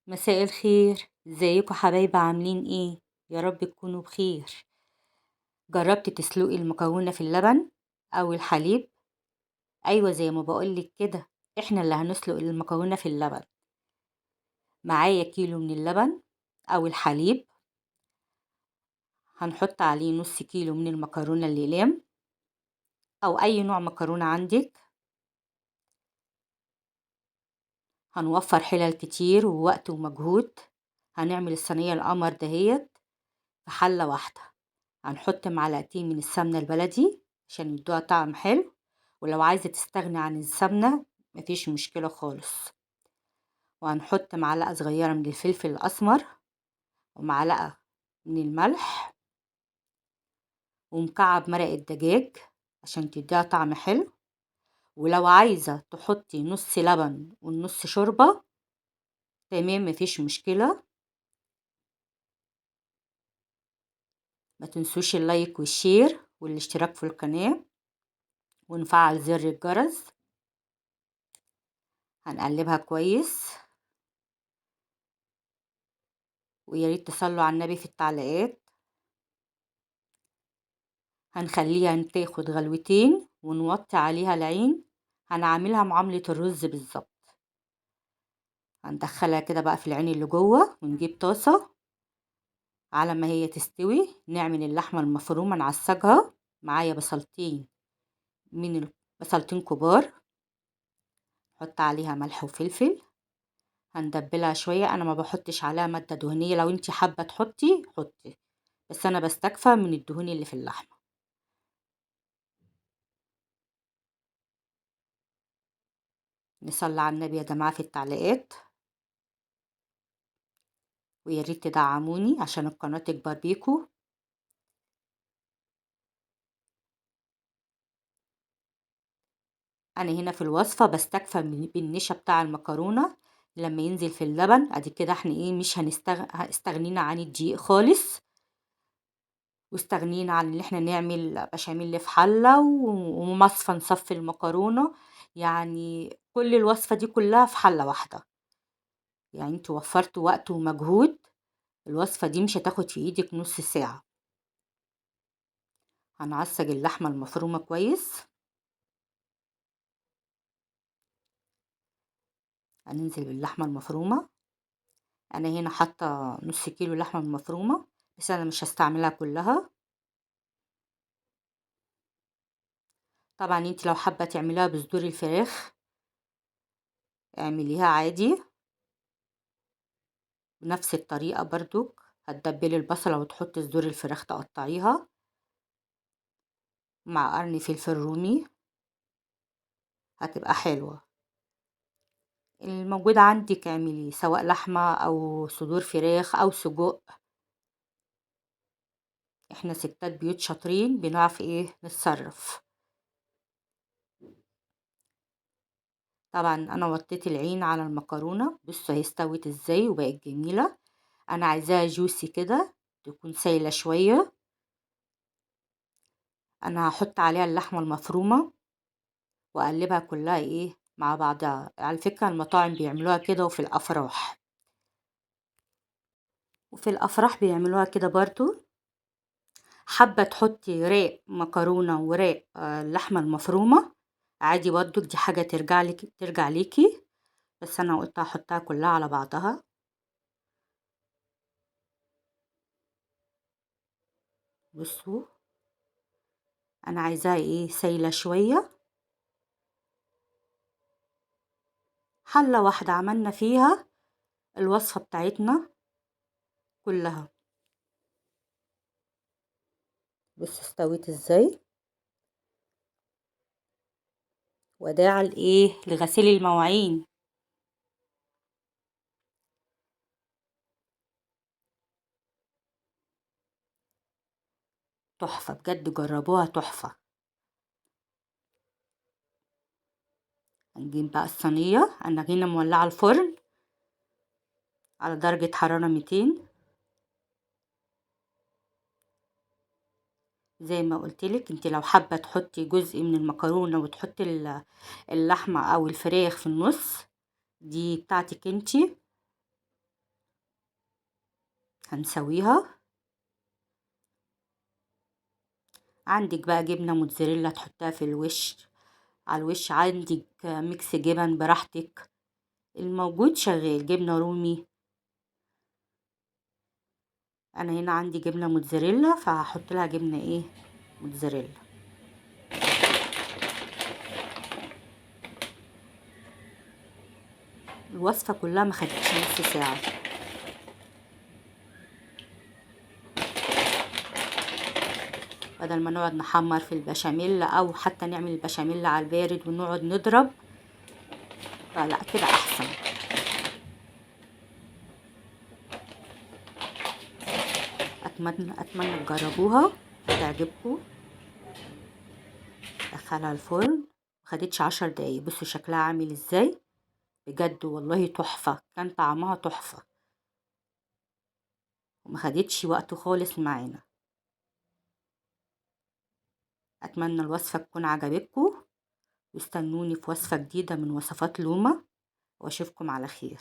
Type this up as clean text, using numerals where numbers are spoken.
مساء الخير، ازيكم حبايبي؟ عاملين ايه؟ يا رب تكونوا بخير. جربت تسلقي المكرونه في اللبن او الحليب؟ ايوه، زي ما بقولك كده، احنا اللي هنسلق المكرونه في اللبن. معايا كيلو من اللبن او الحليب، هنحط عليه نص كيلو من المكرونه الاقلام او اي نوع مكرونه عندك. هنوفر حلل كتير ووقت ومجهود. هنعمل الصينيه القمر دهيت في حله واحده. هنحط معلقتين من السمنة البلدي عشان يدوها طعم حلو، ولو عايزة تستغني عن السمنة مفيش مشكلة خالص. وهنحط معلقة صغيرة من الفلفل الأسمر، ومعلقة من الملح، ومكعب مرق الدجاج عشان تديها طعم حلو. ولو عايزة تحطي نص لبن والنص شوربة تمام، مفيش مشكلة. ما تنسوش اللايك والشير والاشتراك في القناة ونفعل زر الجرس. هنقلبها كويس، ويا ريت تصلوا على النبي في التعليقات. هنخليها تاخد غلوتين ونوطي عليها العين. هنعملها معاملة الرز بالظبط. هندخلها كده بقى في العين اللي جوه، ونجيب طاسة على ما هي تستوي. نعمل اللحمة المفرومة نعصجها. معايا بصلتين من بصلتين كبار، نحط عليها ملح وفلفل. هندبلها شوية. انا ما بحطش عليها مادة دهنية، لو انتي حابة تحطي حطي، بس انا بستكفى من الدهون اللي في اللحمة. نصلي على النبي يا جماعة في التعليقات، ويا ريت تدعموني عشان القناة تكبر بيكو. انا هنا في الوصفة بستكفى بالنشا بتاع المكرونة لما ينزل في اللبن. ادي كده احنا ايه، مش استغنينا عن الدقيق خالص، واستغنينا عن اللي احنا نعمل بشاميل في حلة ومصفى نصفي المكرونة. يعني كل الوصفة دي كلها في حلة واحدة. يعني انتوا وفرتوا وقت ومجهود. الوصفة دي مش هتاخد في ايدك نص ساعة. هنعصج اللحمة المفرومة كويس. هننزل باللحمة المفرومة. انا هنا حاطة نص كيلو لحمة مفرومة، بس انا مش هستعملها كلها. طبعا انت لو حابة تعمليها بصدور الفراخ اعمليها عادي بنفس الطريقة برضو. هتدبلي البصلة وتحطي صدور الفراخ تقطعيها مع قرن فلفل رومي، هتبقى حلوة. الموجود عندك اعملي، سواء لحمة او صدور فراخ او سجق. احنا ستات بيوت شاطرين بنعرف ايه نتصرف. طبعا انا وطيت العين على المكرونة. بصوا هي استوت ازاي وبقت جميلة. انا عايزاها جوسي كده، تكون سايلة شوية. انا هحط عليها اللحمة المفرومة واقلبها كلها ايه مع بعضها. على فكرة المطاعم بيعملوها كده، وفي الافراح بيعملوها كده برضو. حابة تحطي راق مكرونة وراق اللحمة المفرومة عادي برضو، دي حاجة ترجع ليكي. بس انا قلت احطها كلها على بعضها. بصوا انا عايزاها ايه سايلة شوية. حلة واحدة عملنا فيها الوصفة بتاعتنا كلها. بصوا استوت ازاي. وداعا لايه، لغسيل المواعين. تحفة بجد، جربوها تحفة. هنجيب بقى الصينية. انا هنا مولعة الفرن على درجة حرارة 200. زي ما قلتلك، انت لو حابة تحطي جزء من المكرونة وتحطي اللحمة او الفراخ في النص، دي بتاعتك انتي. هنسويها. عندك بقى جبنة موتزاريلا تحطها في الوش، على الوش. عندك ميكس جبن براحتك، الموجود شغال. جبنة رومي، انا هنا عندي جبنة موتزاريلا فهحط لها جبنة ايه، موتزاريلا. الوصفة كلها ما خدتش نص ساعة. بدل ما نقعد نحمر في البشاميل او حتى نعمل البشاميل على البارد ونقعد نضرب، فلا كده احسن. اتمنى تجربوها تعجبكم. دخلها الفرن، مخدتش 10 دقايق. بصوا شكلها عامل ازاي، بجد والله تحفة، كان طعمها تحفة ومخدتش وقت خالص معانا. اتمنى الوصفة تكون عجبتكم، واستنوني في وصفة جديدة من وصفات لومة، واشوفكم على خير.